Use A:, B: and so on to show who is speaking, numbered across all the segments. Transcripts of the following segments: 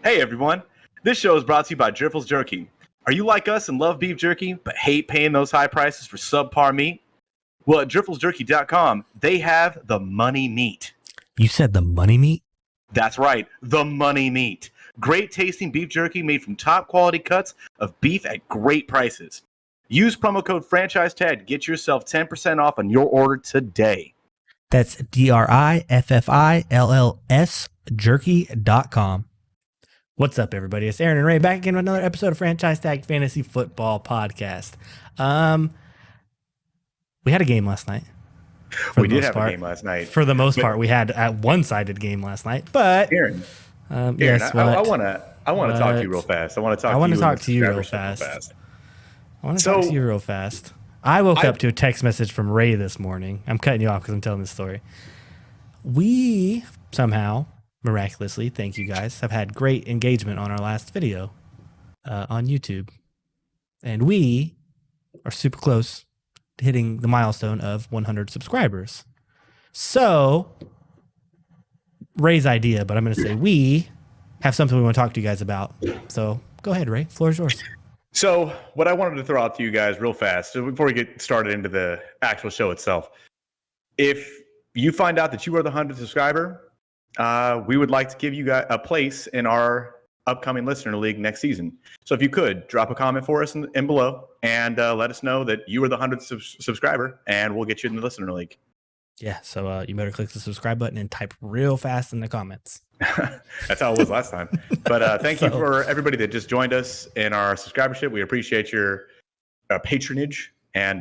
A: Hey everyone, this show is brought to you by Driffel's Jerky. Are you like us and love beef jerky, but hate paying those high prices for subpar meat? Well, at drifflesjerky.com, they have the money meat.
B: You said the money meat?
A: That's right, the money meat. Great tasting beef jerky made from top quality cuts of beef at great prices. Use promo code FranchiseTag to get yourself 10% off on your order today.
B: That's DRIFFILLS jerky.com. What's up, everybody? It's Aaron and Ray back again with another episode of Franchise Tag Fantasy Football Podcast. We had a game last night.
A: We did have a game last night.
B: For the most part, we had a one-sided game last night. But
A: Aaron,
B: yes,
A: I want to talk to you real fast. I want to talk to you real fast.
B: I woke up to a text message from Ray this morning. I'm cutting you off because I'm telling this story. We somehow, miraculously, thank you guys, have had great engagement on our last video on YouTube. And we are super close to hitting the milestone of 100 subscribers. So, Ray's idea, but I'm going to say we have something we want to talk to you guys about. So, go ahead, Ray. Floor is yours.
A: So what I wanted to throw out to you guys real fast, so before we get started into the actual show itself, if you find out that you are the 100th subscriber, we would like to give you guys a place in our upcoming listener league next season. So if you could drop a comment for us in below and let us know that you are the 100th subscriber, and we'll get you in the listener league.
B: Yeah, so you better click the subscribe button and type real fast in the comments.
A: That's how it was last time. But thank you for everybody that just joined us in our subscribership. We appreciate your patronage, and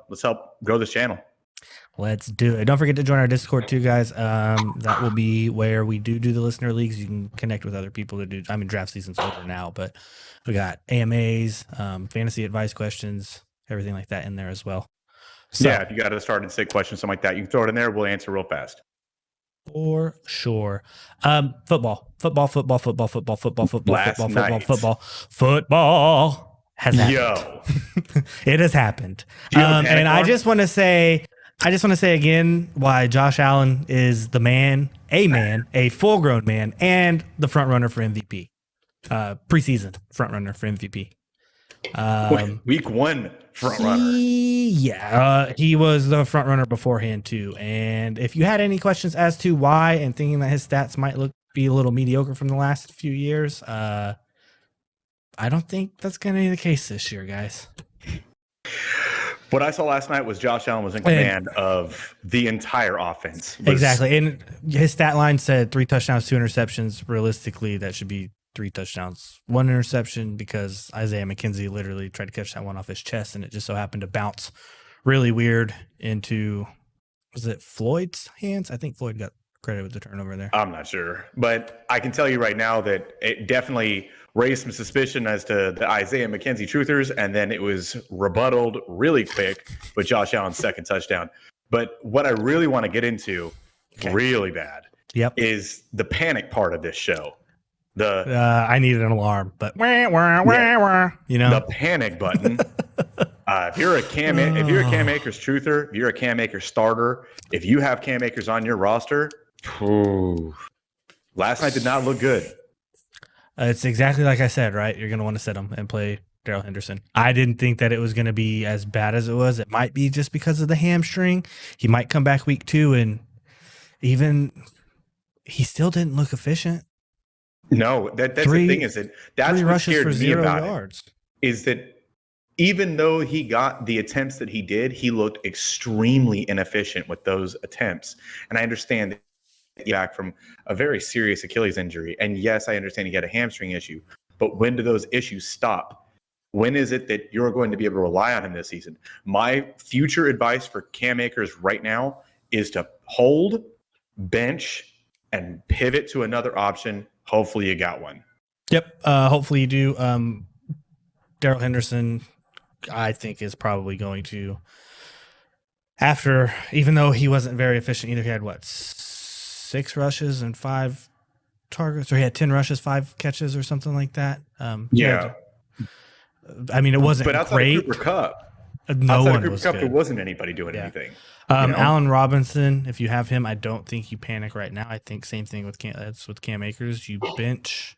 A: let's help grow this channel.
B: Let's do it. Don't forget to join our Discord too, guys. That will be where we do the listener leagues. You can connect with other people to do. I mean, draft season's over now, but we got AMAs, fantasy advice questions, everything like that in there as well. So,
A: yeah, if you got a start and sit question, something like that, you can throw it in there. We'll answer real fast.
B: For sure. Football has happened.
A: Yo,
B: it has happened. And I just want to say again why Josh Allen is the man, a full-grown man, and the front runner for MVP. Preseason front runner for MVP.
A: Week 1 front runner.
B: He was the front runner beforehand too. And if you had any questions as to why and thinking that his stats might be a little mediocre from the last few years, I don't think that's going to be the case this year, guys.
A: What I saw last night was Josh Allen was in command of the entire offense.
B: Exactly. And his stat line said 3 touchdowns, 2 interceptions. Realistically, that should be 3 touchdowns, 1 interception, because Isaiah McKenzie literally tried to catch that one off his chest, and it just so happened to bounce really weird into, was it Floyd's hands? I think Floyd got credit with the turnover there.
A: I'm not sure, but I can tell you right now that it definitely raised some suspicion as to the Isaiah McKenzie truthers, and then it was rebutted really quick with Josh Allen's second touchdown. But what I really want to get into really bad is the panic part of this show.
B: I needed an alarm, but the
A: panic button. If you're a Cam Akers truther, if you're a Cam Akers starter, if you have Cam Akers on your roster, last night did not look good.
B: It's exactly like I said, right? You're going to want to sit him and play Darrell Henderson. I didn't think that it was going to be as bad as it was. It might be just because of the hamstring. He might come back week 2, and even he still didn't look efficient.
A: No, that's the thing, is that's what scared me about it, is that even though he got the attempts that he did, he looked extremely inefficient with those attempts. And I understand that he's back from a very serious Achilles injury. And yes, I understand he had a hamstring issue, but when do those issues stop? When is it that you're going to be able to rely on him this season? My future advice for Cam Akers right now is to hold, bench, and pivot to another option. Hopefully you got one.
B: Yep. Hopefully you do. Darrell Henderson, I think, is probably going to, even though he wasn't very efficient either, he had 6 rushes and 5 targets, or he had 10 rushes, 5 catches or something like that.
A: Yeah.
B: I mean, it wasn't
A: but outside
B: great.
A: Of Cooper Cup,
B: no one was good.
A: There wasn't anybody doing anything.
B: Allen Robinson, if you have him, I don't think you panic right now. I think same thing with Cam Akers. You bench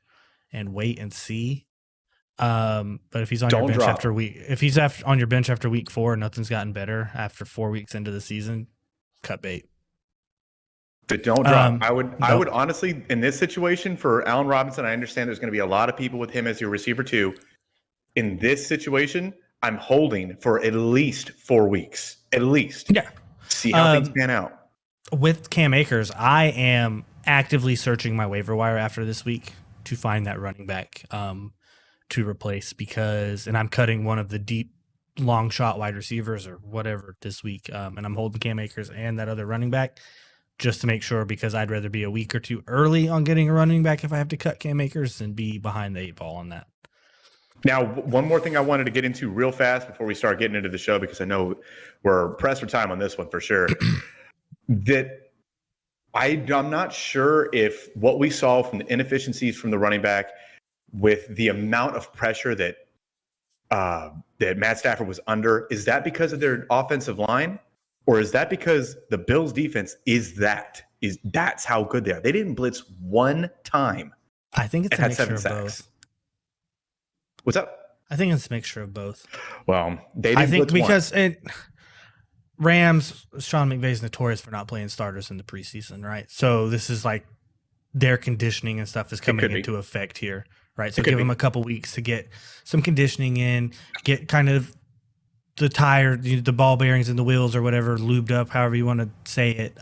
B: and wait and see. But if he's on
A: Don't
B: your bench
A: drop
B: after on your bench after week 4, and nothing's gotten better after 4 weeks into the season, cut bait.
A: But don't drop. I would honestly, in this situation for Allen Robinson, I understand there's going to be a lot of people with him as your receiver too. In this situation, I'm holding for at least 4 weeks. At least.
B: Yeah.
A: See how things pan out.
B: With Cam Akers, I am actively searching my waiver wire after this week to find that running back to replace and I'm cutting one of the deep long shot wide receivers or whatever this week. And I'm holding Cam Akers and that other running back just to make sure, because I'd rather be a week or two early on getting a running back if I have to cut Cam Akers than be behind the 8 ball on that.
A: Now, one more thing I wanted to get into real fast before we start getting into the show, because I know we're pressed for time on this one for sure. That I'm not sure if what we saw from the inefficiencies from the running back with the amount of pressure that Matt Stafford was under, is that because of their offensive line, or is that because the Bills defense that's how good they are? They didn't blitz one time.
B: I think it's a mixture of both.
A: What's up?
B: I think it's a mixture of both.
A: Well, they didn't blitz
B: because Rams, Sean McVay is notorious for not playing starters in the preseason, right? So this is like their conditioning and stuff is coming into effect here, right? So give them a couple weeks to get some conditioning in, get kind of the tire, the ball bearings and the wheels or whatever lubed up, however you want to say it.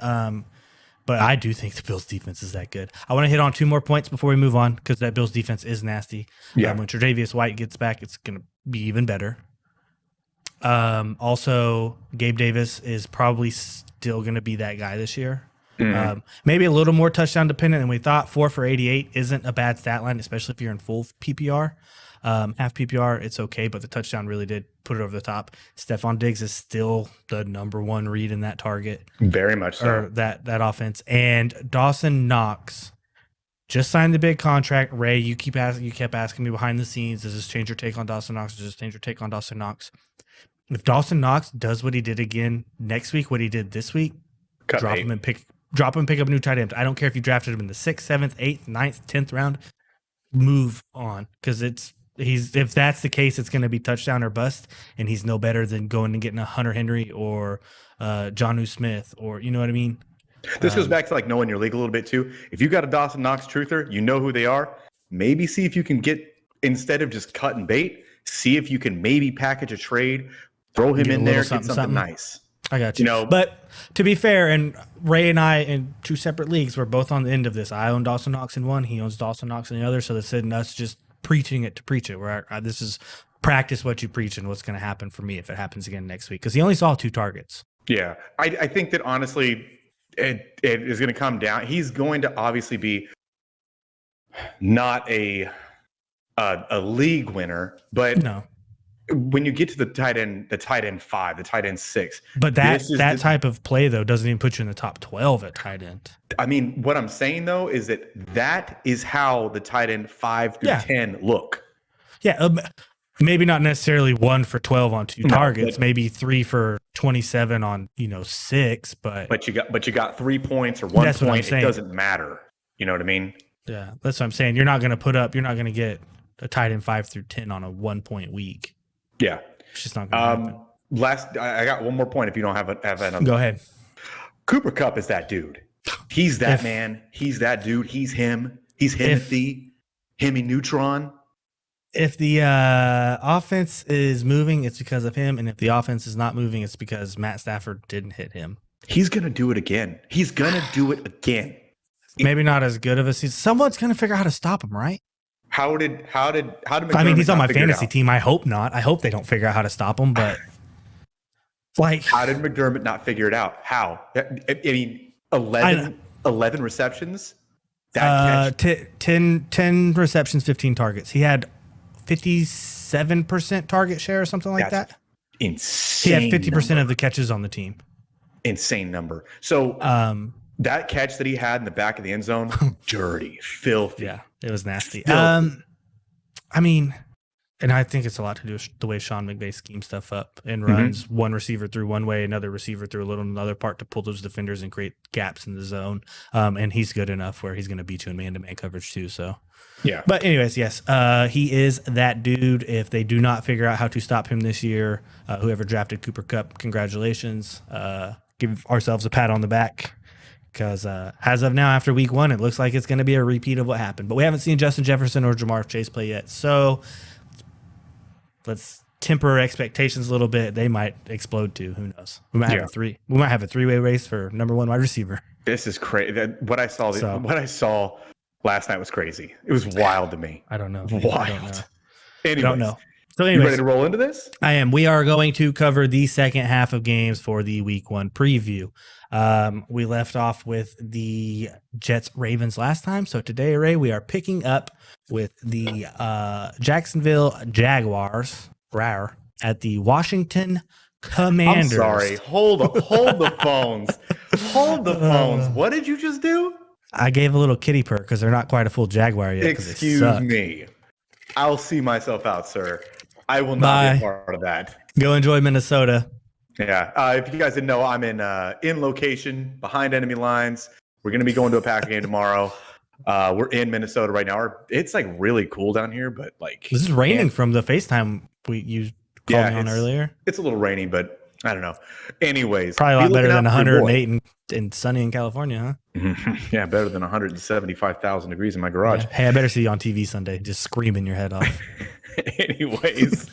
B: But I do think the Bills defense is that good. I want to hit on 2 more points before we move on, because that Bills defense is nasty.
A: Yeah.
B: When Tre'Davious White gets back, it's going to be even better. Also, Gabe Davis is probably still going to be that guy this year. Mm-hmm. Maybe a little more touchdown dependent than we thought. 4 for 88 isn't a bad stat line, especially if you're in full PPR. Half PPR, it's okay, but the touchdown really did put it over the top. Stephon Diggs is still the number 1 read in that target.
A: Very much so.
B: Or that offense. And Dawson Knox just signed the big contract. Ray, you kept asking me behind the scenes, does this change your take on Dawson Knox? Does this change your take on Dawson Knox? If Dawson Knox does what he did again next week, what he did this week, drop him and pick up a new tight end. I don't care if you drafted him in the 6th, 7th, 8th, 9th, 10th round. Move on, because if that's the case, it's going to be touchdown or bust, and he's no better than going and getting a Hunter Henry or Jonnu Smith, or you know what I mean.
A: This goes back to like knowing your league a little bit too. If you got a Dawson Knox truther, you know who they are. Maybe see if you can get, instead of just cutting bait, see if you can maybe package a trade, throw him in there, get something nice.
B: I got you. But to be fair, and Ray and I in 2 separate leagues, we're both on the end of this. I own Dawson Knox in one, he owns Dawson Knox in the other. So that's in us just preaching it to preach it. Where this is practice what you preach and what's going to happen for me if it happens again next week, because he only saw 2 targets.
A: Yeah, I think that honestly, it is going to come down. He's going to obviously be not a league winner, but
B: no.
A: When you get to the tight end 5, the tight end 6,
B: but that type of play though doesn't even put you in the top 12 at tight end.
A: I mean, what I'm saying though is that is how the tight end 5 through 10 look.
B: Yeah, maybe not necessarily 1 for 12 on 2 targets, maybe 3 for 27 on 6, but
A: you got 3 points or 1 point. It doesn't matter. You know what I mean?
B: Yeah, that's what I'm saying. You're not going to get a tight end 5 through 10 on a 1 point week.
A: Yeah,
B: it's just not going to happen.
A: I got one more point. If you don't have another,
B: go ahead.
A: Cooper Kupp is that dude. He's that man. He's that dude. He's him. He's Himothy. Hemi Neutron.
B: If the offense is moving, it's because of him, and if the offense is not moving, it's because Matt Stafford didn't hit him.
A: He's gonna do it again.
B: Maybe not as good of a season. Someone's gonna figure out how to stop him, right?
A: How did McDermott,
B: I mean, he's on my fantasy team. I hope not. I hope they don't figure out how to stop him, but
A: how did McDermott not figure it out? How? I mean, 11 receptions. That catch.
B: 10 receptions, 15 targets. He had 57% target share or something like that.
A: Insane.
B: He had 50% of the catches on the team.
A: Insane number. So that catch that he had in the back of the end zone, dirty, filthy.
B: Yeah, it was nasty. I mean, And I think it's a lot to do with the way Sean McVay schemes stuff up and runs one receiver through one way, another receiver through another part to pull those defenders and create gaps in the zone. And he's good enough where he's going to beat you in man-to-man coverage too. So,
A: yeah.
B: But anyways, yes, he is that dude. If they do not figure out how to stop him this year, whoever drafted Cooper Kupp, congratulations. Give ourselves a pat on the back. Because as of now, after week 1, it looks like it's going to be a repeat of what happened. But we haven't seen Justin Jefferson or Jamar Chase play yet. So let's temper expectations a little bit. They might explode too. Who knows? We might have We might have a 3-way race for number 1 wide receiver.
A: This is crazy. What I saw last night was crazy. It was wild to me.
B: I don't know.
A: Wild.
B: I don't know.
A: Anyways,
B: don't know. So
A: you ready to roll into this?
B: I am. We are going to cover the second half of games for the week 1 preview. We left off with the Jets Ravens last time. So today, Ray, we are picking up with the Jacksonville Jaguars at the Washington Commanders.
A: I'm sorry. Hold the phones. Hold the phones. What did you just do?
B: I gave a little kitty purr because they're not quite a full Jaguar yet.
A: Excuse me. I'll see myself out, sir. I will not be a part of that.
B: Go enjoy Minnesota.
A: Yeah. If you guys didn't know, I'm in location behind enemy lines. We're going to be going to a Packer game tomorrow. We're in Minnesota right now. It's like really cool down here, but like
B: this is raining from the FaceTime you called me on earlier.
A: It's a little rainy, but I don't know. Anyways,
B: probably a lot better than 108 and sunny in California, huh?
A: Yeah, better than 175,000 degrees in my garage.
B: Yeah. Hey, I better see you on TV Sunday, just screaming your head off.
A: Anyways,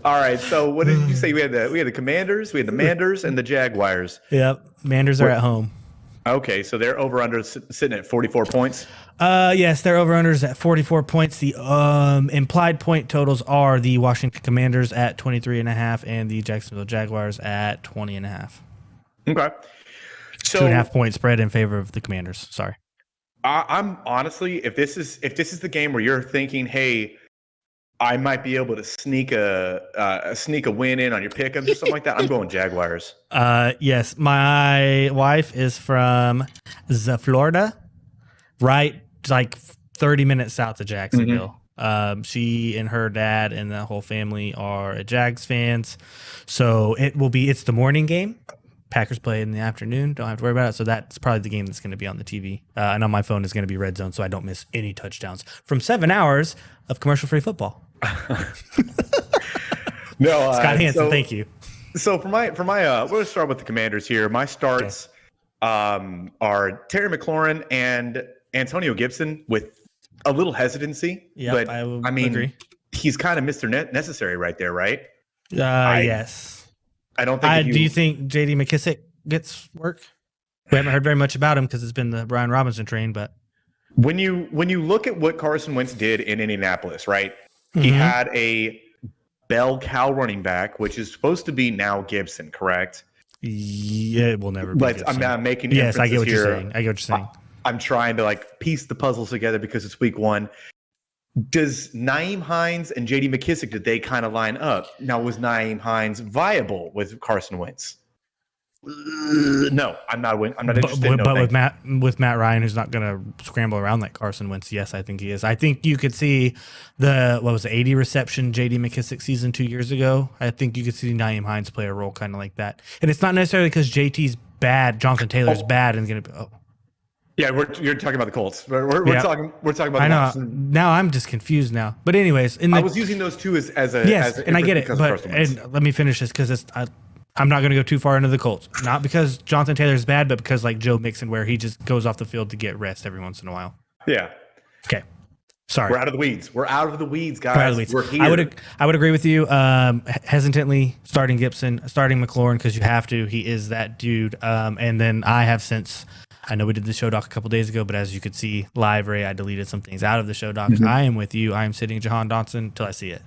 A: all right. So what did you say? We had the Commanders, we had the Manders, and the Jaguars.
B: Yep, Manders are at home.
A: Okay, so they're over under sitting at 44 points.
B: Yes, they're over unders at 44 points. The implied point totals are the Washington Commanders at 23.5 and the Jacksonville Jaguars at 20.5.
A: Okay, so
B: 2.5 point spread in favor of the Commanders. Sorry,
A: I'm honestly, if this is the game where you're thinking, hey, I might be able to sneak a win in on your pick'ems or something like that, I'm going Jaguars.
B: Yes, my wife is from Florida, right, like 30 minutes south of Jacksonville. She and her dad and the whole family are Jags fans, so it's the morning game. Packers play in the afternoon. Don't have to worry about it. So that's probably the game that's going to be on the TV. And on my phone is going to be Red Zone, so I don't miss any touchdowns from 7 hours of commercial-free football.
A: No,
B: Scott Hansen, thank you.
A: So for my, we're going to start with the Commanders here. My starts are Terry McLaurin and Antonio Gibson with a little hesitancy.
B: Yeah,
A: but
B: I mean, agree.
A: He's kind of Mr. Necessary right there, right?
B: Yes.
A: I don't think.
B: Do you think J.D. McKissick gets work? We haven't heard very much about him because it's been the Brian Robinson train. But
A: when you look at what Carson Wentz did in Indianapolis, right? He had a bell cow running back, which is supposed to be now Gibson, correct?
B: Yeah, it will never be.
A: But I'm making
B: yes, I get what
A: here.
B: you're saying. I get what you're saying.
A: I'm trying to piece the puzzles together because it's week 1. Does Nyheim Hines and J.D. McKissick, did they kind of line up? Now, was Nyheim Hines viable with Carson Wentz? No, I'm not interested.
B: But with Matt Ryan, who's not going to scramble around like Carson Wentz, yes, I think he is. I think you could see the 80 reception J.D. McKissick season 2 years ago. I think you could see Nyheim Hines play a role kind of like that. And it's not necessarily because JT's bad, Jonathan Taylor's bad, and going to be.
A: Yeah, you're talking about the Colts. We're talking about.
B: I know. Now I'm just confused now. But anyways,
A: I was using those two as
B: and I get it. But let me finish this because I'm not going to go too far into the Colts. Not because Jonathan Taylor's bad, but because like Joe Mixon, where he just goes off the field to get rest every once in a while.
A: Yeah.
B: Okay. Sorry.
A: We're out of the weeds. guys.
B: We're out of the weeds.
A: We're here.
B: I would agree with you. Hesitantly starting Gibson, starting McLaurin because you have to. He is that dude. And then I have since. I know we did the show doc a couple days ago, but as you could see live, Ray, I deleted some things out of the show doc. I am with you. I am sitting Jahan Dotson until I see it.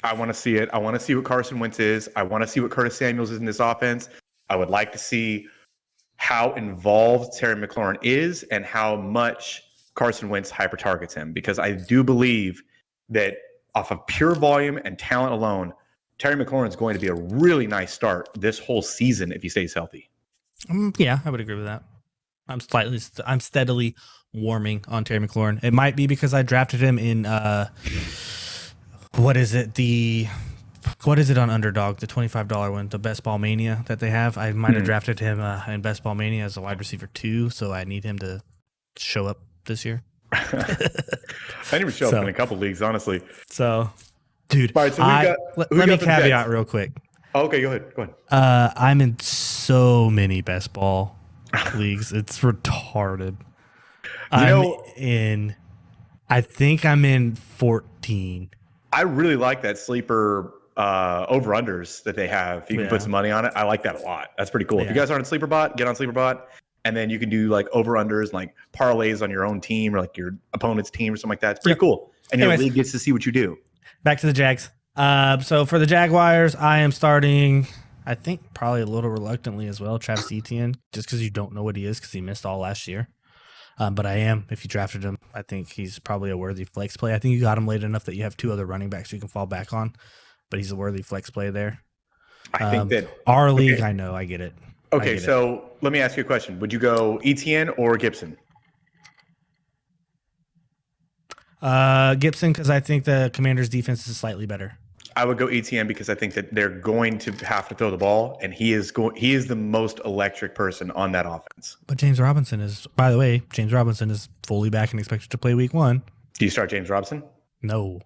A: I want to see it. I want to see what Carson Wentz is. I want to see what Curtis Samuels is in this offense. I would like to see how involved Terry McLaurin is and how much Carson Wentz hyper targets him, because I do believe that off of pure volume and talent alone, Terry McLaurin is going to be a really nice start this whole season if he stays healthy.
B: Yeah, I would agree with that. I'm steadily warming on Terry McLaurin. It might be because I drafted him in what is it? What is it on Underdog? The $25 one, the Best Ball Mania that they have. I might have drafted him in Best Ball Mania as a wide receiver 2, so I need him to show up this year.
A: I didn't even show up in a couple leagues, honestly.
B: So, dude,
A: all right, so
B: let me caveat real quick.
A: Oh, okay, go ahead.
B: I'm in so many Best Ball leagues. It's retarded. I think I'm in 14.
A: I really like that sleeper over-unders that they have. You can put some money on it. I like that a lot. That's pretty cool. If you guys aren't on SleeperBot, get on SleeperBot, and then you can do like over-unders, like parlays on your own team or like your opponent's team or something like that. It's pretty cool. And your league gets to see what you do.
B: Back to the Jags. So for the Jaguars, I am starting, I think probably a little reluctantly as well, Travis Etienne, just because you don't know what he is because he missed all last year. But I am, if you drafted him, I think he's probably a worthy flex play. I think you got him late enough that you have 2 other running backs you can fall back on, but he's a worthy flex play there.
A: I think that
B: our league, I know, I get it.
A: Okay, so let me ask you a question. Would you go Etienne or Gibson?
B: Gibson, because I think the Commanders' defense is slightly better.
A: I would go Etienne because I think that they're going to have to throw the ball, and he is the most electric person on that offense.
B: But James Robinson is, by the way, fully back and expected to play week 1.
A: Do you start James Robinson?
B: No.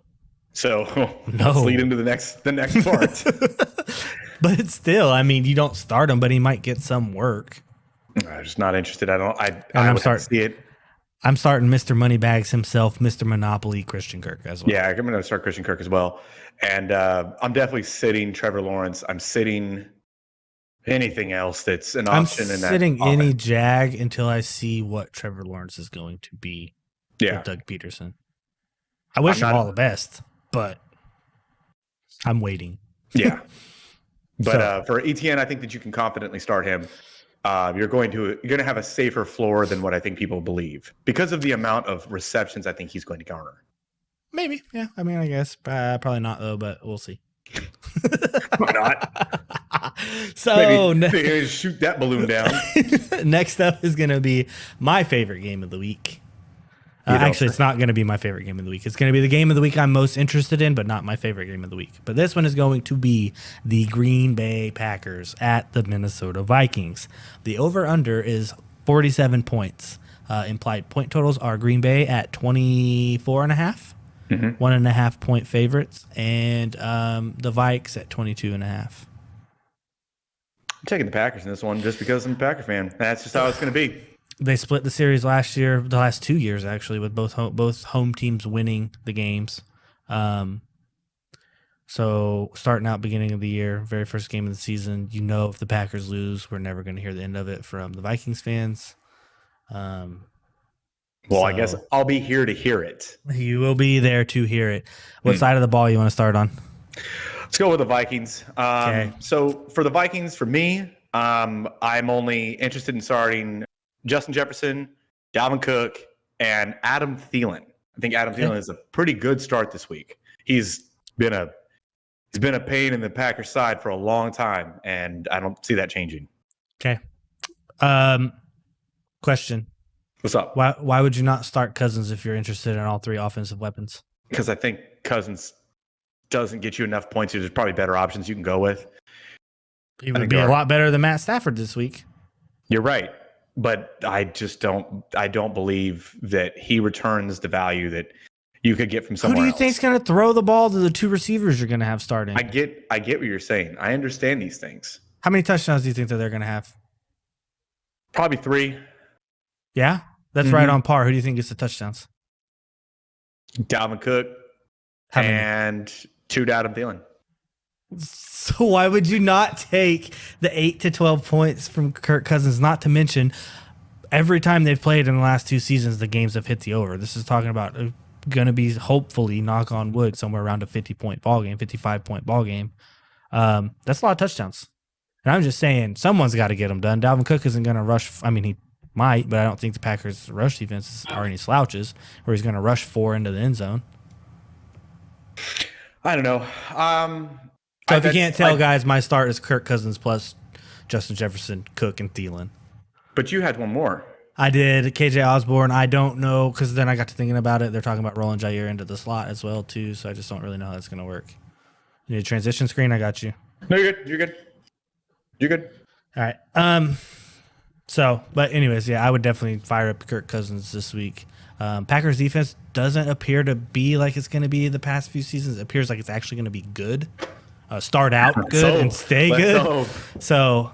A: So let's lead into the next part.
B: But still, I mean, you don't start him, but he might get some work.
A: I'm just not interested. I'm starting to see it.
B: I'm starting Mr. Moneybags himself, Mr. Monopoly, Christian Kirk as well.
A: Yeah, I'm going to start Christian Kirk as well. And I'm definitely sitting Trevor Lawrence. I'm sitting anything else that's an option in that. I'm sitting
B: any Jag until I see what Trevor Lawrence is going to be with Doug Peterson. I wish him all the best, but I'm waiting.
A: Yeah. But for Etienne, I think that you can confidently start him. You're going to have a safer floor than what I think people believe because of the amount of receptions I think he's going to garner.
B: Maybe, yeah. I mean, I guess probably not though, but we'll see.
A: Why not?
B: So
A: maybe shoot that balloon down.
B: Next up is going to be my favorite game of the week. Actually, it's not going to be my favorite game of the week. It's going to be the game of the week I'm most interested in, but not my favorite game of the week. But this one is going to be the Green Bay Packers at the Minnesota Vikings. The over-under is 47 points. Implied point totals are Green Bay at 24.5, 1.5 point favorites, and the Vikes at 22.5.
A: I'm taking the Packers in this one just because I'm a Packer fan. That's just how it's going to be.
B: They split the series last year, the last 2 years actually, with both home teams winning the games. So starting out beginning of the year, very first game of the season, if the Packers lose, we're never going to hear the end of it from the Vikings fans.
A: I guess I'll be here to hear it.
B: You will be there to hear it. What side of the ball you want to start on?
A: Let's go with the Vikings.
B: Okay.
A: So for the Vikings, for me, I'm only interested in starting Justin Jefferson, Dalvin Cook, and Adam Thielen. I think Adam Thielen is a pretty good start this week. He's been a pain in the Packers side for a long time, and I don't see that changing.
B: Okay. Question.
A: What's up?
B: Why would you not start Cousins if you're interested in all 3 offensive weapons?
A: Because I think Cousins doesn't get you enough points. There's probably better options you can go with.
B: He would be a lot better than Matt Stafford this week.
A: You're right. But I just don't believe that he returns the value that you could get from somewhere else.
B: Who do you think's going to throw the ball to the 2 receivers you're going to have starting?
A: I get what you're saying. I understand these things.
B: How many touchdowns do you think that they're going to have?
A: Probably 3.
B: Yeah? That's right on par. Who do you think gets the touchdowns?
A: Dalvin Cook and 2 to Adam Thielen.
B: So why would you not take the 8 to 12 points from Kirk Cousins? Not to mention, every time they've played in the last 2 seasons, the games have hit the over. This is talking about going to be, hopefully, knock on wood, somewhere around a 50-point ball game, 55-point ball game. That's a lot of touchdowns. And I'm just saying, someone's got to get them done. Dalvin Cook isn't going to rush. I mean, he might, but I don't think the Packers' rush defense are any slouches where he's going to rush 4 into the end zone.
A: I don't know.
B: So if you can't tell, guys, my start is Kirk Cousins plus Justin Jefferson, Cook, and Thielen.
A: But you had one more.
B: I did KJ Osborne. I don't know because then I got to thinking about it. They're talking about rolling Jair into the slot as well too. So I just don't really know how that's going to work. You need a transition screen? I got you.
A: No, you're good. You're good. You're good.
B: All right. So, but anyways, yeah, I would definitely fire up Kirk Cousins this week. Packers defense doesn't appear to be like it's going to be the past few seasons. It appears like it's actually going to be good. Start out good and stay good. So,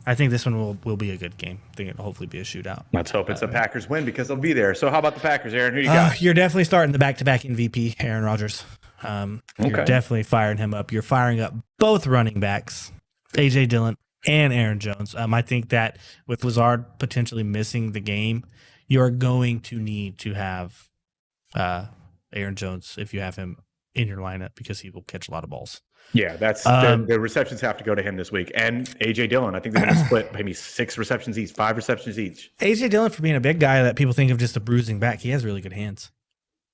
B: I think this one will be a good game. I think it'll hopefully be a shootout.
A: Let's hope it's a Packers win because they'll be there. So how about the Packers, Aaron? Who you got?
B: You're definitely starting the back-to-back MVP, Aaron Rodgers. You're definitely firing him up. You're firing up both running backs, A.J. Dillon and Aaron Jones. I think that with Lazard potentially missing the game, you're going to need to have Aaron Jones if you have him in your lineup because he will catch a lot of balls.
A: Yeah, that's the receptions have to go to him this week. And A.J. Dillon, I think they're going to split maybe 6 receptions each, 5 receptions each.
B: A.J. Dillon, for being a big guy that people think of just a bruising back, he has really good hands.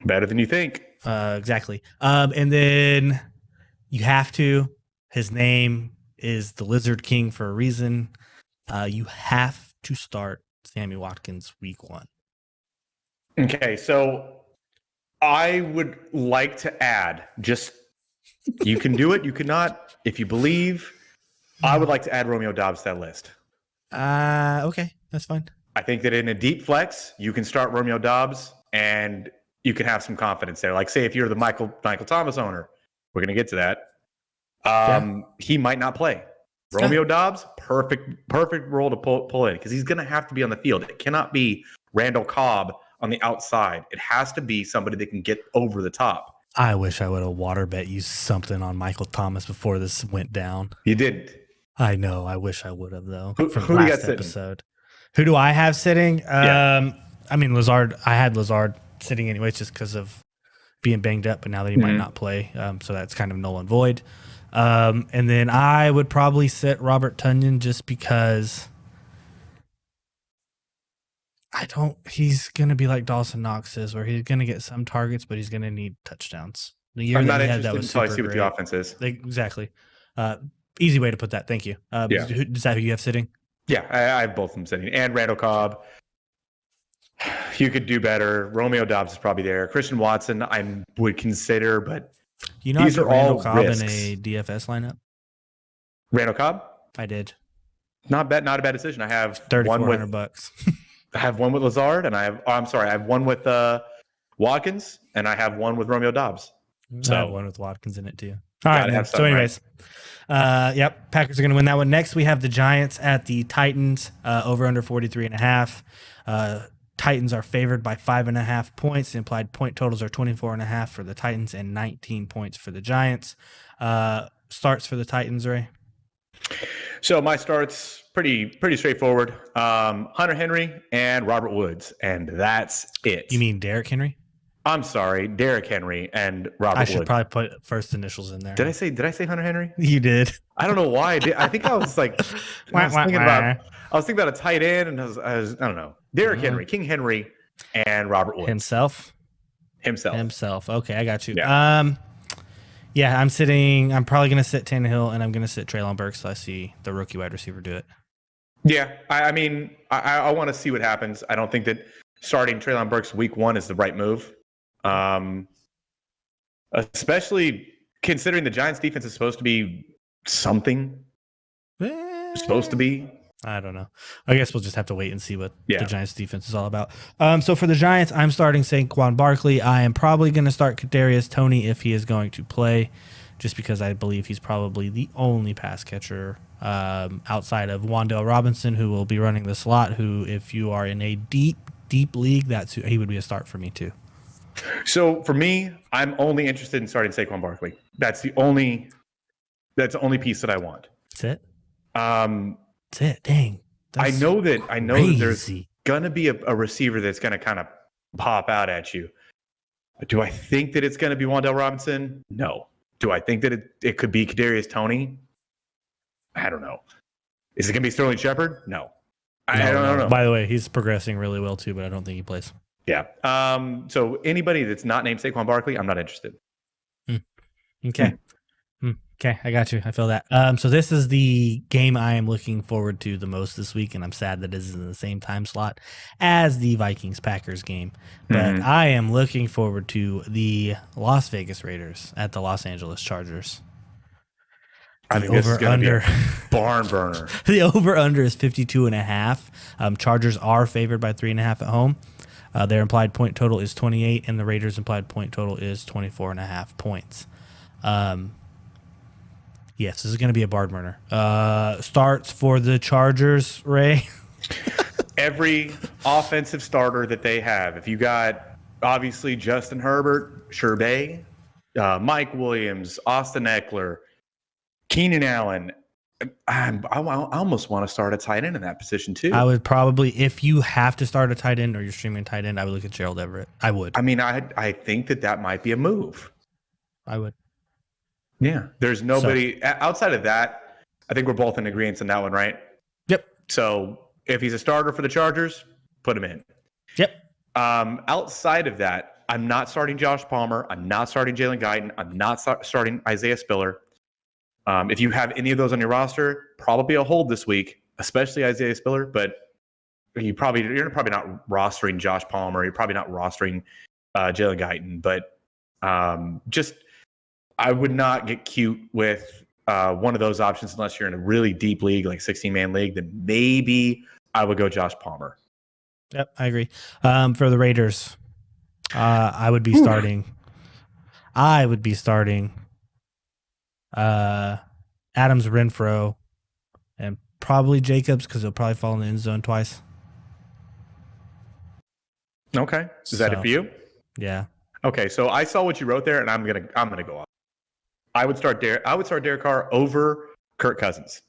A: Better than you think.
B: Exactly. And then you have to. His name is the Lizard King for a reason. You have to start Sammy Watkins week 1.
A: Okay, so I would like to add, just you can do it, you cannot. If you believe, I would like to add Romeo Doubs to that list.
B: Okay, that's fine.
A: I think that in a deep flex, you can start Romeo Doubs and you can have some confidence there. Like, say, if you're the Michael Thomas owner, we're going to get to that. He might not play. Romeo Doubs, perfect role to pull in because he's going to have to be on the field. It cannot be Randall Cobb on the outside. It has to be somebody that can get over the top.
B: I wish I would have water bet you something on Michael Thomas before this went down.
A: You did.
B: I know. I wish I would have though.
A: Who do you got sitting?
B: Who do I have sitting? I mean, Lazard. I had Lazard sitting anyways just because of being banged up, but now that he might not play, so that's kind of null and void. And then I would probably sit Robert Tonyan just because he's going to be like Dawson Knox is, where he's going to get some targets, but he's going to need touchdowns. The year
A: I'm
B: that
A: not
B: he had, that
A: interested
B: was
A: until I
B: super
A: see what
B: great.
A: the offense is.
B: Exactly. Easy way to put that. Thank you. Is that who you have sitting?
A: Yeah, I have both of them sitting. And Randall Cobb. You could do better. Romeo Doubs is probably there. Christian Watson, I would consider, but these are
B: Randall
A: all
B: Cobb
A: risks.
B: in a DFS lineup?
A: Randall Cobb?
B: I did.
A: Not a bad decision. I have
B: $3,400.
A: I have one with Lazard, and I have one with Watkins, and I have one with Romeo Doubs.
B: So I have one with Watkins in it too. All right. So anyways, Packers are going to win that one. Next, we have the Giants at the Titans, over under 43.5. Titans are favored by 5.5 points. The implied point totals are 24.5 for the Titans and 19 points for the Giants. Starts for the Titans, Ray?
A: So my start's pretty straightforward. Hunter Henry and Robert Woods, and that's it.
B: You mean Derrick Henry?
A: I'm sorry, Derrick Henry and Robert Woods.
B: I should probably put first initials in there.
A: Did I say Hunter Henry?
B: You did.
A: I don't know why I did. I think I was like, I was thinking about a tight end, and I don't know. Derrick Henry, King Henry, and Robert Woods.
B: Himself. Okay, I got you.
A: Yeah.
B: I'm probably going to sit Tannehill, and I'm going to sit Treylon Burks so I see the rookie wide receiver do it.
A: Yeah, I mean, I want to see what happens. I don't think that starting Treylon Burks week 1 is the right move. Especially considering the Giants defense is supposed to be something. Supposed to be.
B: I don't know. I guess we'll just have to wait and see what the Giants defense is all about. So for the Giants, I'm starting Saquon Barkley. I am probably going to start Kadarius Toney if he is going to play, just because I believe he's probably the only pass catcher outside of Wan'Dale Robinson, who will be running the slot, who, if you are in a deep league, he would be a start for me too.
A: So for me, I'm only interested in starting Saquon Barkley. That's the only piece that I want.
B: That's it.
A: That's
B: it. Dang.
A: I know that there's gonna be a receiver that's gonna kind of pop out at you. Do I think that it's gonna be Wan'Dale Robinson? No. Do I think that it could be Kadarius Toney? I don't know. Is it gonna be Sterling Shepard? No. I don't know.
B: By the way, he's progressing really well too, but I don't think he plays.
A: Yeah. So anybody that's not named Saquon Barkley, I'm not interested.
B: Okay. Okay, I got you. I feel that. So this is the game I am looking forward to the most this week, and I'm sad that it is in the same time slot as the Vikings-Packers game. But I am looking forward to the Las Vegas Raiders at the Los Angeles Chargers.
A: I think this is going to be a barn burner.
B: The over-under is 52.5. Chargers are favored by 3.5 at home. Their implied point total is 28, and the Raiders' implied point total is 24.5 points. Yes, this is going to be a barn burner. Starts for the Chargers, Ray.
A: Every offensive starter that they have. If you got, obviously, Justin Herbert, Sherbet, Mike Williams, Austin Eckler, Keenan Allen, I almost want to start a tight end in that position, too.
B: I would probably, if you have to start a tight end or you're streaming a tight end, I would look at Gerald Everett. I would.
A: I mean, I think that might be a move.
B: I would.
A: Yeah, there's nobody outside of that. I think we're both in agreement on that one, right?
B: Yep.
A: So if he's a starter for the Chargers, put him in.
B: Yep.
A: Outside of that, I'm not starting Josh Palmer. I'm not starting Jalen Guyton. I'm not starting Isaiah Spiller. If you have any of those on your roster, probably a hold this week, especially Isaiah Spiller. But you're probably not rostering Josh Palmer. You're probably not rostering Jalen Guyton. But I would not get cute with one of those options unless you're in a really deep league, like 16-man league. Then maybe I would go Josh Palmer.
B: Yep, I agree. For the Raiders, I would be starting. Adams, Renfro, and probably Jacobs because he'll probably fall in the end zone twice.
A: Okay, is that it for you?
B: Yeah.
A: Okay, so I saw what you wrote there, and I'm gonna go off. I would start Derek Carr over Kirk Cousins.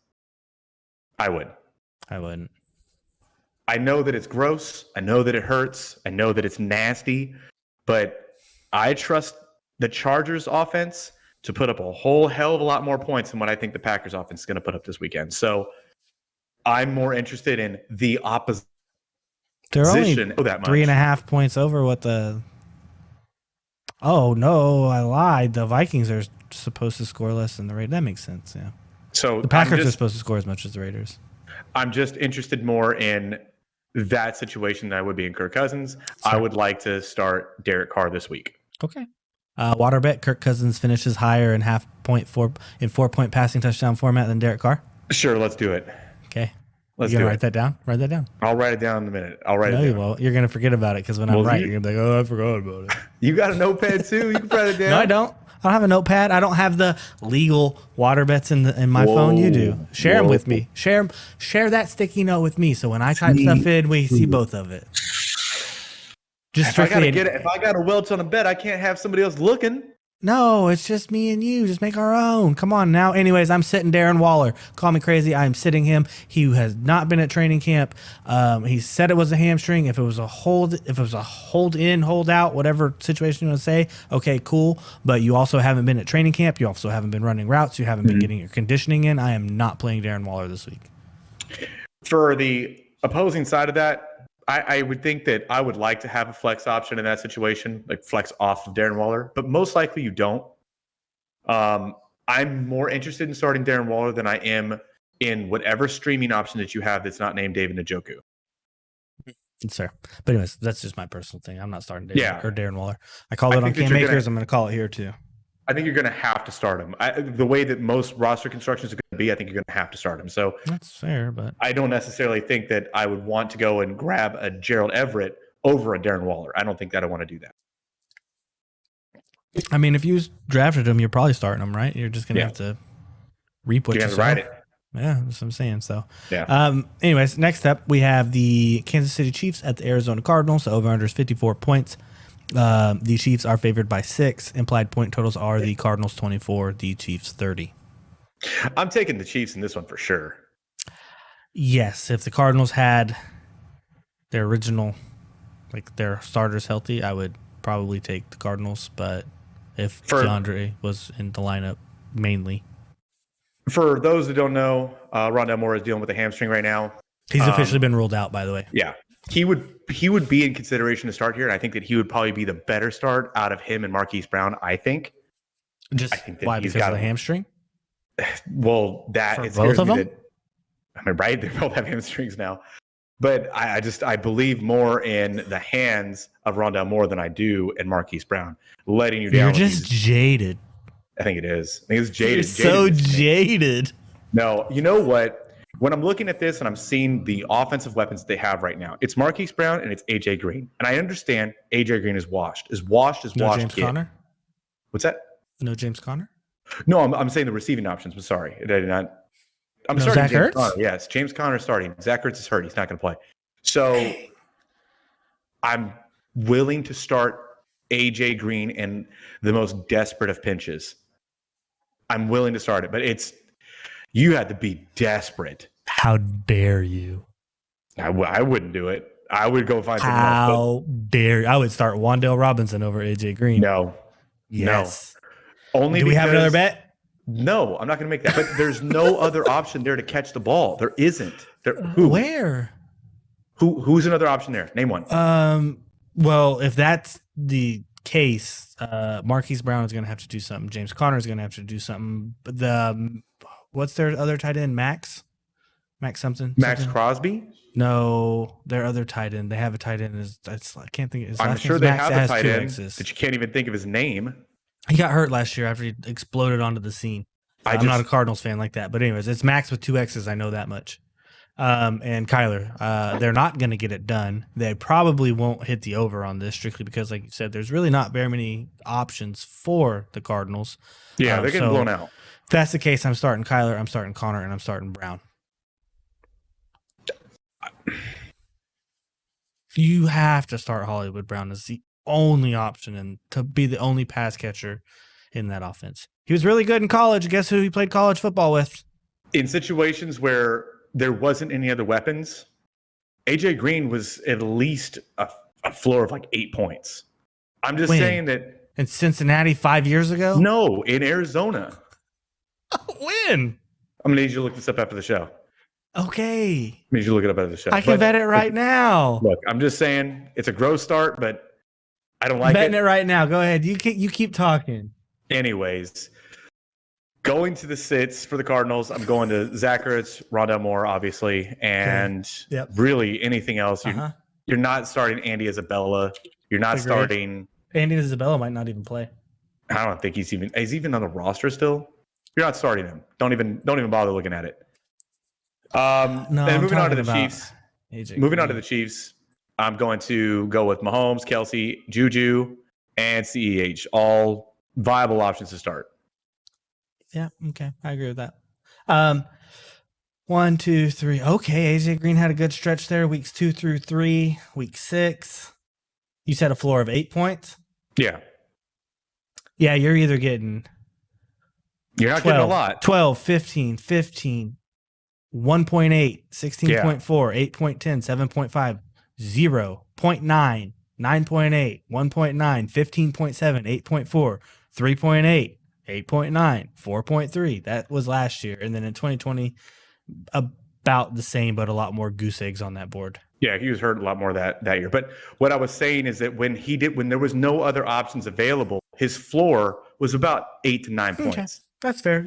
A: I would.
B: I wouldn't.
A: I know that it's gross. I know that it hurts. I know that it's nasty, but I trust the Chargers offense to put up a whole hell of a lot more points than what I think the Packers offense is going to put up this weekend. So I'm more interested in the opposition.
B: They're only 3.5 points over what the. Oh no, I lied. The Vikings are supposed to score less than the Raiders. That makes sense. Yeah.
A: So
B: the Packers are supposed to score as much as the Raiders.
A: I'm just interested more in that situation than I would be in Kirk Cousins. I would like to start Derek Carr this week.
B: Okay. Water bet: Kirk Cousins finishes higher in 4-point passing touchdown format than Derek Carr.
A: Sure, let's do it.
B: Okay.
A: Let's
B: you
A: do
B: gonna
A: it.
B: write that down? Write that down.
A: I'll write it down in a minute. I'll write it down.
B: No, you won't. You're gonna forget about it because when I'm right, you're gonna be like, "Oh, I forgot about it."
A: You got a notepad too? You can write it down.
B: No, I don't. I don't have a notepad. I don't have the legal water bets in my phone. You do. Share them with me. Share that sticky note with me. So when I type stuff in, we see both of it.
A: Just if I got a welch on a bet, I can't have somebody else looking.
B: No, it's just me and you. Just make our own. Come on now. Anyways, I'm sitting Darren Waller. Call me crazy. I'm sitting him. He has not been at training camp. He said it was a hamstring. If it was a hold in, hold out, whatever situation you want to say, okay, cool. But you also haven't been at training camp. You also haven't been running routes. You haven't been getting your conditioning in. I am not playing Darren Waller this week.
A: For the opposing side of that, I would think that I would like to have a flex option in that situation, like flex off of Darren Waller, but most likely you don't. I'm more interested in starting Darren Waller than I am in whatever streaming option that you have that's not named David Njoku.
B: Sir. But anyways, that's just my personal thing. I'm not starting Darren Waller. I call it on Cam Akers. I'm going to call it here too.
A: I think you're going to have to start him. The way that most roster constructions are going to be, I think you're going to have to start him. So
B: that's fair, but
A: I don't necessarily think that I would want to go and grab a Gerald Everett over a Darren Waller. I don't think that I want to do that.
B: I mean, if you drafted him, you're probably starting him, right? You're just going to have to reap what you sow.
A: Ride it.
B: Yeah, that's what I'm saying. So,
A: yeah.
B: Anyways, next up, we have the Kansas City Chiefs at the Arizona Cardinals. The over-under is 54 points. The Chiefs are favored by 6. Implied point totals are the Cardinals 24, the Chiefs 30.
A: I'm taking the Chiefs in this one for sure.
B: Yes, if the Cardinals had their original, like their starters healthy, I would probably take the Cardinals. But if DeAndre was in the lineup mainly.
A: For those who don't know, Rondell Moore is dealing with a hamstring right now.
B: He's officially been ruled out, by the way.
A: Yeah. He would be in consideration to start here, and I think that he would probably be the better start out of him and Marquise Brown, I think.
B: Just
A: I think that
B: why?
A: he's
B: Because
A: got
B: of the hamstring?
A: Well, that
B: For
A: it
B: both
A: scares
B: of
A: me
B: them?
A: that I mean, right? They both have hamstrings now. But I believe more in the hands of Rondale Moore than I do in Marquise Brown, letting you down.
B: You're
A: with
B: just jaded.
A: I think it is. I think it's jaded.
B: You're so jaded.
A: No, you know what? When I'm looking at this and I'm seeing the offensive weapons they have right now, it's Marquise Brown and it's AJ Green. And I understand AJ Green is washed.
B: No James Conner?
A: What's that?
B: No James Conner?
A: No, I'm saying the receiving options. I'm sorry. I did not. I'm
B: No
A: starting
B: Zach
A: James
B: Ertz?
A: Conner. Yes, James Conner starting. Zach Ertz is hurt. He's not going to play. So I'm willing to start AJ Green in the most desperate of pinches. I'm willing to start it, but you had to be desperate.
B: How dare you?
A: I wouldn't do it. I would go find someone else.
B: How dare you? I would start Wan'Dale Robinson over AJ Green.
A: No.
B: Yes.
A: No. Only
B: Do we have another bet?
A: No, I'm not going to make that. But there's no other option there to catch the ball. There isn't.
B: Where?
A: Who's another option there? Name one.
B: Well, if that's the case, Marquise Brown is going to have to do something. James Conner is going to have to do something. But what's their other tight end? Max something?
A: Crosby?
B: No, their other tight end. They have a tight end. I can't think of his last name.
A: I'm sure they
B: Max,
A: have a tight end
B: X's.
A: that you can't even think of his name.
B: He got hurt last year after he exploded onto the scene. I'm not a Cardinals fan like that. But anyways, it's Max with 2 X's. I know that much. And Kyler, they're not going to get it done. They probably won't hit the over on this strictly because, like you said, there's really not very many options for the Cardinals.
A: Yeah, they're getting blown out.
B: If that's the case, I'm starting Kyler, I'm starting Connor, and I'm starting Brown. You have to start Hollywood Brown as the only option and to be the only pass catcher in that offense. He was really good in college. Guess who he played college football with?
A: In situations where there wasn't any other weapons, AJ Green was at least a floor of like 8 points. I'm just saying that.
B: In Cincinnati 5 years ago?
A: No, in Arizona.
B: When?
A: I'm going to need you to look this up after the show.
B: Okay.
A: I need you to look it up after the show.
B: I can bet it right now.
A: Look, I'm just saying it's a gross start, but I don't like it.
B: Betting it right now. Go ahead. You keep talking.
A: Anyways, going to the sits for the Cardinals, I'm going to Zach Ertz, Rondale Moore, obviously, and really anything else. You're not starting Andy Isabella. You're not starting.
B: Andy Isabella might not even play.
A: I don't think he's even on the roster still. You're not starting him. Don't even bother looking at it. And moving on to the Chiefs. Moving on to the Chiefs, I'm going to go with Mahomes, Kelsey, Juju, and CEH. All viable options to start.
B: Yeah, okay. I agree with that. 1, 2, 3. Okay, AJ Green had a good stretch there. Weeks 2 through 3. Week 6. You said a floor of 8 points?
A: Yeah.
B: Yeah, you're either getting...
A: You're not getting a lot.
B: 12, 15, 15, 1.8, 16.4, 8.10, 7.5, 0, 0.9, 9.8, 1.9, 15.7, 8.4, 3.8, 8.9, 4.3. That was last year. And then in 2020, about the same, but a lot more goose eggs on that board.
A: Yeah, he was hurt a lot more that year. But what I was saying is that when there was no other options available, his floor was about 8 to 9 points.
B: Okay. That's fair.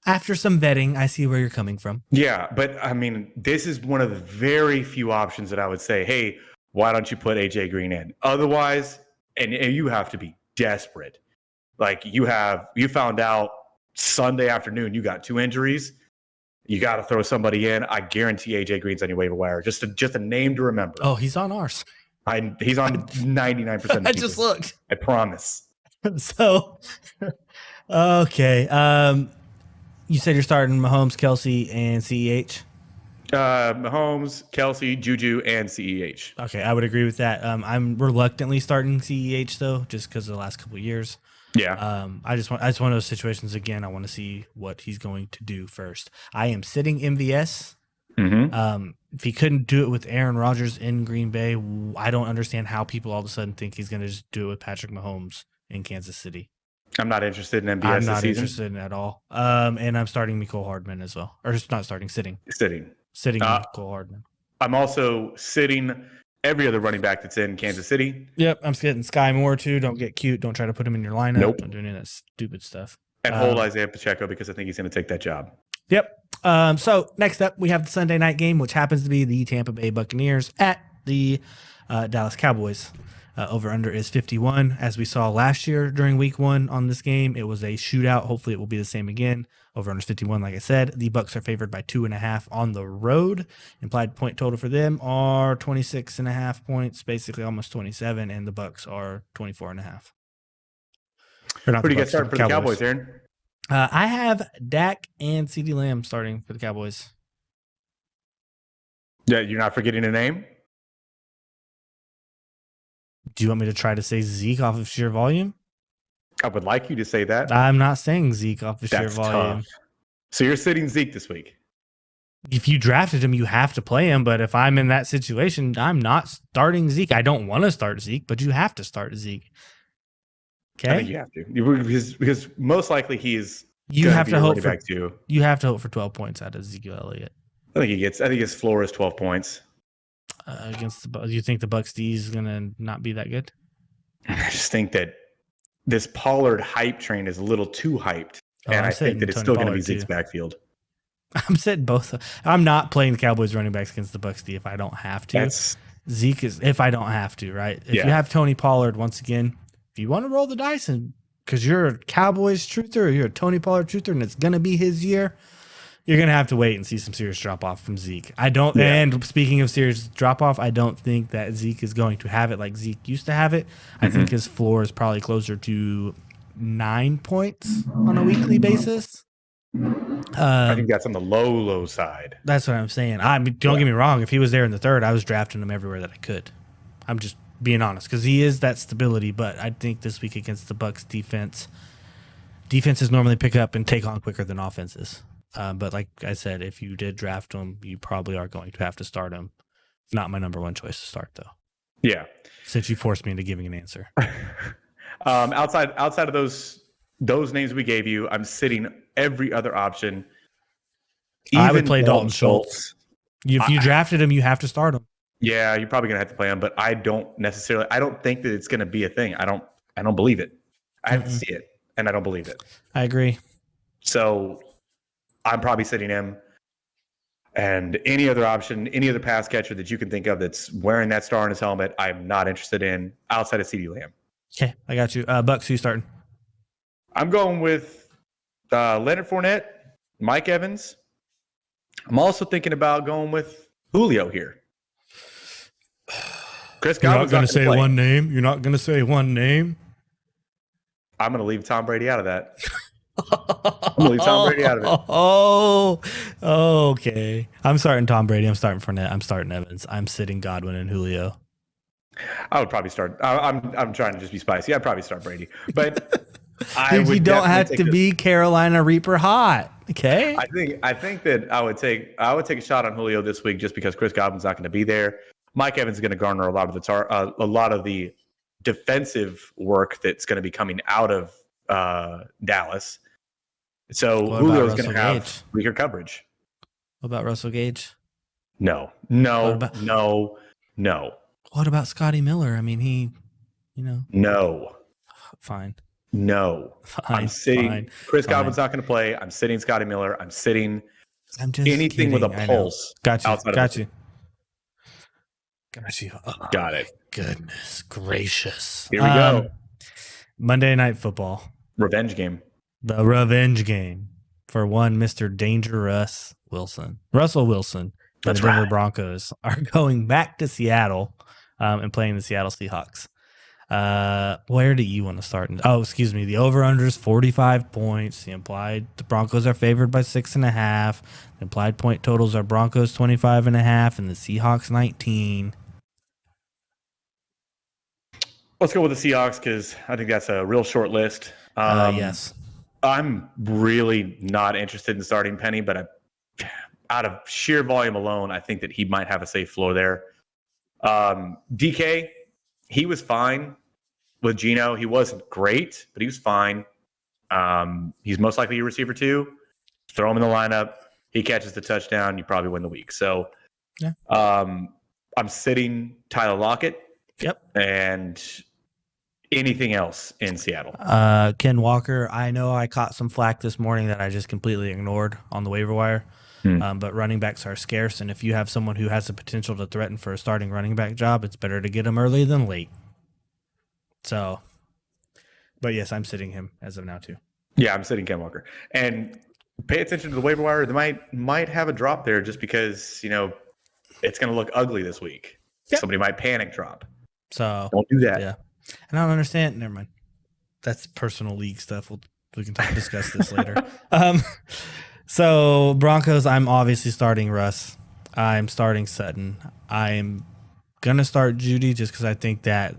B: After some vetting, I see where you're coming from.
A: Yeah, but I mean, this is one of the very few options that I would say, hey, why don't you put AJ Green in? Otherwise, and you have to be desperate. Like you found out Sunday afternoon you got 2 injuries. You got to throw somebody in. I guarantee AJ Green's on your waiver wire. Just a name to remember.
B: Oh, he's on ours.
A: He's on 99%. Of
B: I just looked.
A: I promise.
B: So, okay. You said you're starting Mahomes, Kelsey, and CEH?
A: Mahomes, Kelsey, Juju, and CEH.
B: Okay, I would agree with that. I'm reluctantly starting CEH, though, just because of the last couple of years.
A: Yeah.
B: It's one of those situations, again, I want to see what he's going to do first. I am sitting MVS.
A: Mm-hmm.
B: If he couldn't do it with Aaron Rodgers in Green Bay, I don't understand how people all of a sudden think he's going to just do it with Patrick Mahomes in Kansas City.
A: I'm not interested in MVS
B: I'm
A: this
B: not
A: season.
B: interested in it at all. And I'm starting Mecole Hardman as well. Or just not starting, sitting.
A: Sitting
B: Mecole Hardman.
A: I'm also sitting every other running back that's in Kansas City.
B: Yep, I'm getting Sky Moore too. Don't get cute. Don't try to put him in your lineup.
A: Nope.
B: Don't do any of that stupid stuff.
A: And hold Isaiah Pacheco because I think he's going to take that job.
B: Yep. So next up, we have the Sunday night game, which happens to be the Tampa Bay Buccaneers at the Dallas Cowboys. Over-under is 51. As we saw last year during week 1 on this game, it was a shootout. Hopefully it will be the same again. Over-under is 51, like I said. The Bucs are favored by 2.5 on the road. Implied point total for them are 26.5 points, basically almost 27, and the Bucs are 24.5.
A: Who do you get started for the Cowboys, Aaron?
B: I have Dak and CeeDee Lamb starting for the Cowboys.
A: Yeah, you're not forgetting a name?
B: Do you want me to try to say Zeke off of sheer volume?
A: I would like you to say that.
B: I'm not saying Zeke off of sheer volume.
A: Tough. So you're sitting Zeke this week?
B: If you drafted him, you have to play him. But if I'm in that situation, I'm not starting Zeke. I don't want to start Zeke, but you have to start Zeke. Okay?
A: I think you have to. Because most likely he's
B: you have to hope for
A: back too.
B: You have to hope for 12 points out of Ezekiel Elliott.
A: I think his floor is 12 points.
B: Against the you think the Bucs D is gonna not be that good?
A: I just think that this Pollard hype train is a little too hyped, and I think that it's still going to be Zeke's backfield.
B: I'm sitting both. I'm not playing the Cowboys running backs against the Bucs D if I don't have to. Zeke is if I don't have to, right? If you have Tony Pollard once again, if you want to roll the dice and because you're a Cowboys truther or you're a Tony Pollard truther and it's going to be his year, you're going to have to wait and see some serious drop-off from Zeke. And speaking of serious drop-off, I don't think that Zeke is going to have it like Zeke used to have it. I think his floor is probably closer to 9 points on a weekly basis.
A: I think that's on the low side.
B: That's what I'm saying. Don't get me wrong. If he was there in the third, I was drafting him everywhere that I could. I'm just being honest because he is that stability. But I think this week against the Bucs defenses normally pick up and take on quicker than offenses. But like I said, if you did draft him, you probably are going to have to start him. Not my number one choice to start, though.
A: Yeah.
B: Since you forced me into giving an answer.
A: Outside of those names we gave you, I'm sitting every other option.
B: I would play Dalton Schultz. If you drafted him, you have to start him.
A: Yeah, you're probably gonna have to play him, but I don't think that it's gonna be a thing. I don't believe it. I have to see it, and I don't believe it.
B: I agree.
A: So I'm probably sitting him. And any other option, any other pass catcher that you can think of that's wearing that star on his helmet, I'm not interested in outside of CeeDee Lamb.
B: Okay, I got you. Bucks, who you starting?
A: I'm going with Leonard Fournette, Mike Evans. I'm also thinking about going with Julio here. Chris Godwin's
B: not going to say one name? You're not going to say one name?
A: I'm going to leave Tom Brady out of that. I'm going to leave Tom Brady out of it.
B: Oh, okay. I'm starting Tom Brady. I'm starting Fournette. I'm starting Evans. I'm sitting Godwin and Julio.
A: I would probably start. I'm trying to just be spicy. I'd probably start Brady. But
B: you don't have to be Carolina Reaper hot. Okay.
A: I think that I would take a shot on Julio this week just because Chris Godwin's not going to be there. Mike Evans is going to garner a lot of the defensive work that's going to be coming out of Dallas. So Julio's going to have weaker coverage.
B: What about Russell Gage?
A: No.
B: What about Scotty Miller? I mean,
A: No.
B: Fine.
A: No. I'm sitting. Chris Godwin's not going to play. I'm sitting Scotty Miller. I'm just anything
B: kidding.
A: with a pulse.
B: Got you.
A: Oh, got it.
B: Goodness gracious.
A: Here we go.
B: Monday Night Football.
A: Revenge game.
B: The revenge game for one Mr. Dangerous Wilson. Russell Wilson. The Denver Broncos are going back to Seattle and playing the Seattle Seahawks. Where do you want to start? Oh, excuse me. The over-under is 45 points. The Broncos are favored by 6.5. The implied point totals are Broncos 25.5 and the Seahawks 19.
A: Let's go with the Seahawks because I think that's a real short list.
B: Yes.
A: I'm really not interested in starting Penny, but out of sheer volume alone, I think that he might have a safe floor there. DK, he was fine with Geno. He wasn't great, but he was fine. He's most likely a receiver too. Throw him in the lineup. He catches the touchdown. You probably win the week. So,
B: yeah.
A: I'm sitting Tyler Lockett.
B: Yep.
A: And anything else in Seattle?
B: Ken Walker. I know I caught some flack this morning that I just completely ignored on the waiver wire. But running backs are scarce, and if you have someone who has the potential to threaten for a starting running back job, it's better to get him early than late. So, but yes, I'm sitting him as of now too.
A: Yeah, I'm sitting Ken Walker. And pay attention to the waiver wire. They might have a drop there just because, it's going to look ugly this week. Yep. Somebody might panic drop.
B: So
A: don't do that.
B: Yeah. And I don't understand. Never mind. That's personal league stuff. We can discuss this later. So Broncos, I'm obviously starting Russ. I'm starting Sutton. I'm going to start Judy just because I think that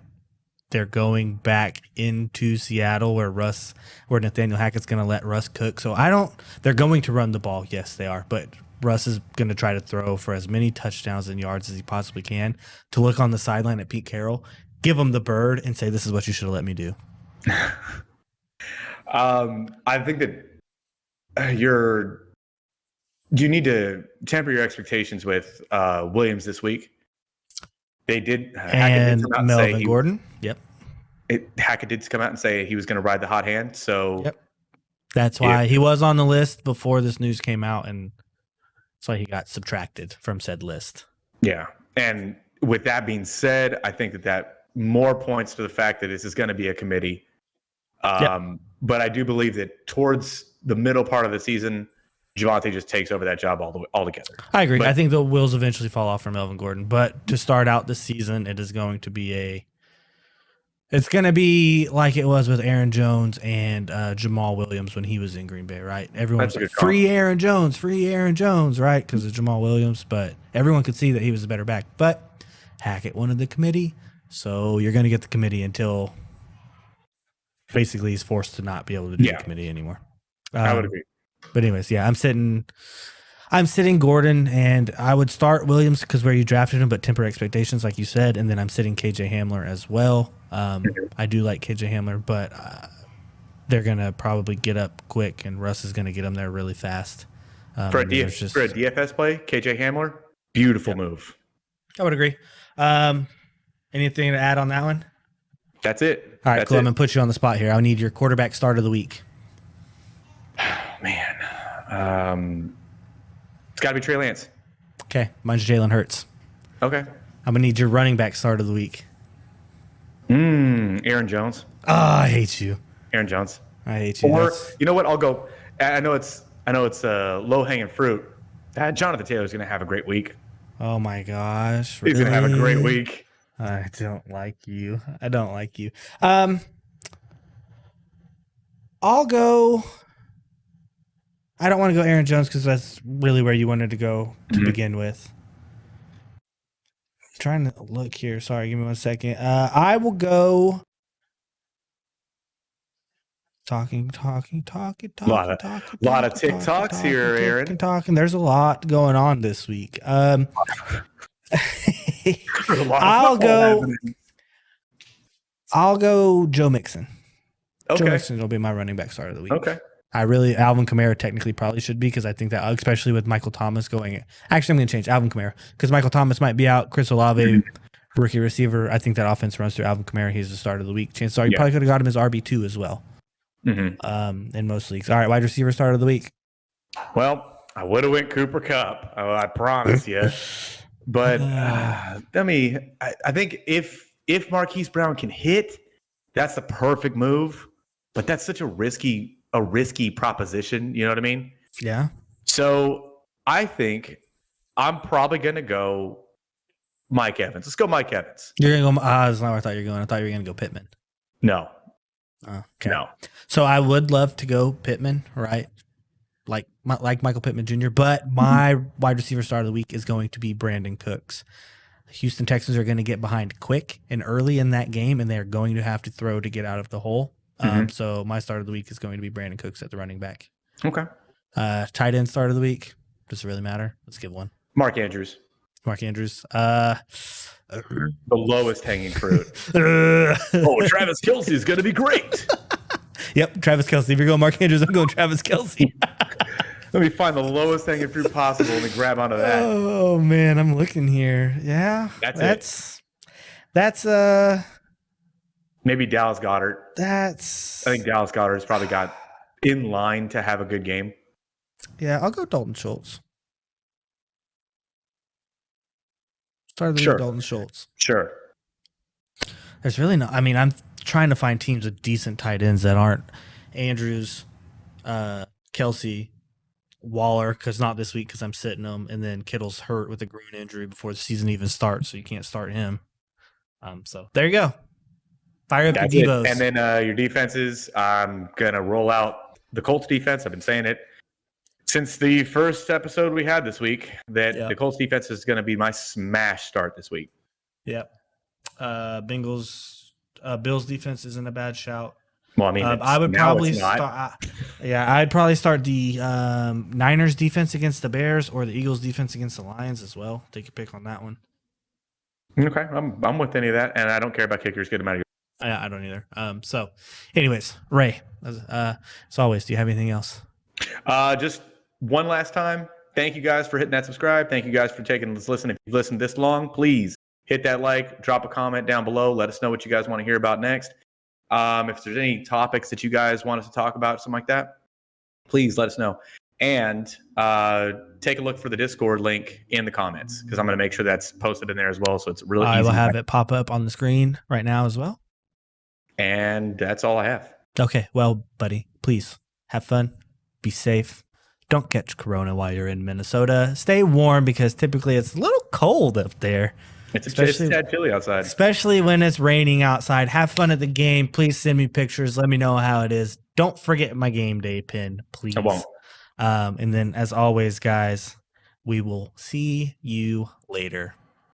B: they're going back into Seattle where Nathaniel Hackett's going to let Russ cook. So they're going to run the ball. Yes, they are. But Russ is going to try to throw for as many touchdowns and yards as he possibly can to look on the sideline at Pete Carroll, give him the bird, and say, this is what you should have let me do.
A: I think that you need to temper your expectations with Williams this week. They did.
B: And Melvin Gordon. Yep.
A: Hackett did come out and say he was going to ride the hot hand. So
B: yep. That's why he was on the list before this news came out, and that's why he got subtracted from said list.
A: Yeah. And with that being said, I think that more points to the fact that this is going to be a committee. But I do believe that towards the middle part of the season, Javonte just takes over that job altogether.
B: I agree. I think the wheels eventually fall off for Melvin Gordon. But to start out the season, it is going to be it's going to be like it was with Aaron Jones and Jamal Williams when he was in Green Bay, right? Everyone's like, free Aaron Jones, right? Because of Jamal Williams. But everyone could see that he was a better back. But Hackett wanted the committee, so you're going to get the committee until basically he's forced to not be able to do the committee anymore.
A: I would agree.
B: But anyways, yeah, I'm sitting Gordon, and I would start Williams because where you drafted him, but temper expectations, like you said, and then I'm sitting KJ Hamler as well. I do like KJ Hamler, but they're gonna probably get up quick, and Russ is gonna get them there really fast.
A: For a DFS play, KJ Hamler, beautiful move.
B: I would agree. Anything to add on that one?
A: That's it.
B: All right, cool. I'm gonna put you on the spot here. I need your quarterback start of the week.
A: Man, it's got to be Trey Lance.
B: Okay, mine's Jalen Hurts.
A: Okay,
B: I'm gonna need your running back start of the week.
A: Aaron Jones.
B: Oh, I hate you.
A: Aaron Jones.
B: I hate you.
A: Or you know what? I'll go. I know it's low hanging fruit. Jonathan Taylor's gonna have a great week.
B: Oh my gosh,
A: really? He's gonna have a great week.
B: I don't like you. I'll go. I don't want to go Aaron Jones because that's really where you wanted to go to begin with. I'm trying to look here. Sorry, give me 1 second. I will go. Talking.
A: A lot of TikToks here, Aaron.
B: Talking. There's a lot going on this week. I'll go Joe Mixon.
A: Okay.
B: Joe Mixon will be my running back start of the week.
A: Okay.
B: Alvin Kamara technically probably should be because I think that, especially with Michael Thomas going. Actually, I'm going to change Alvin Kamara because Michael Thomas might be out. Chris Olave, rookie receiver. I think that offense runs through Alvin Kamara. He's the start of the week. Chances are you probably could have got him as RB2 as well. In most leagues. All right, wide receiver start of the week.
A: Well, I would have went Cooper Kupp. I promise you. But I think if Marquise Brown can hit, that's the perfect move. But that's such a risky proposition. You know what I mean?
B: Yeah.
A: So I think I'm probably going to go Mike Evans. Let's go Mike Evans.
B: You're going to go. That's not where I thought you were going. I thought you were going to go Pittman.
A: No.
B: Okay.
A: No.
B: So I would love to go Pittman, right? Like Michael Pittman Jr., but my wide receiver start of the week is going to be Brandon Cooks. Houston Texans are going to get behind quick and early in that game, and they're going to have to throw to get out of the hole. So my start of the week is going to be Brandon Cooks at the running back.
A: Okay.
B: Tight end start of the week. Does it really matter? Let's give one.
A: Mark Andrews.
B: The
A: lowest hanging fruit. Travis Kelce is going to be great.
B: Yep, Travis Kelce. If you're going Mark Andrews, I'm going Travis Kelce.
A: Let me find the lowest hanging fruit possible and grab onto that.
B: Oh man, I'm looking here. Yeah, that's
A: maybe Dallas Goedert. I
B: That's
A: think Dallas Goedert's probably got in line to have a good game.
B: yeah. I'll go Dalton Schultz. Start the
A: Sure.
B: Dalton Schultz.
A: Sure.
B: There's really no. I mean, I'm trying to find teams with decent tight ends that aren't Andrews, Kelsey, Waller, because not this week because I'm sitting them, and then Kittle's hurt with a groin injury before the season even starts, so you can't start him. So there you go. Fire up
A: That's
B: your Devos.
A: And then your defenses, I'm going to roll out the Colts defense. I've been saying it since the first episode we had this week that the Colts defense is going to be my smash start this week.
B: Yep. Bills defense isn't a bad shout.
A: Well, I mean,
B: I would probably start. I'd probably start the Niners defense against the Bears or the Eagles defense against the Lions as well. Take your pick on that one.
A: Okay, I'm with any of that, and I don't care about kickers. Get them out of here.
B: I don't either. So, anyways, Ray, as always, do you have anything else?
A: Just one last time. Thank you guys for hitting that subscribe. Thank you guys for taking this listen. If you've listened this long, please hit that like, drop a comment down below. Let us know what you guys want to hear about next. If there's any topics that you guys want us to talk about, something like that, please let us know. And take a look for the Discord link in the comments because I'm going to make sure that's posted in there as well. So it's really easy.
B: I will have it pop up on the screen right now as well.
A: And that's all I have.
B: Okay. Well, buddy, please have fun. Be safe. Don't catch corona while you're in Minnesota. Stay warm because typically it's a little cold up there.
A: It's a tad chilly outside.
B: Especially when it's raining outside. Have fun at the game. Please send me pictures. Let me know how it is. Don't forget my game day pin, please.
A: I won't.
B: And then, as always, guys, we will see you later.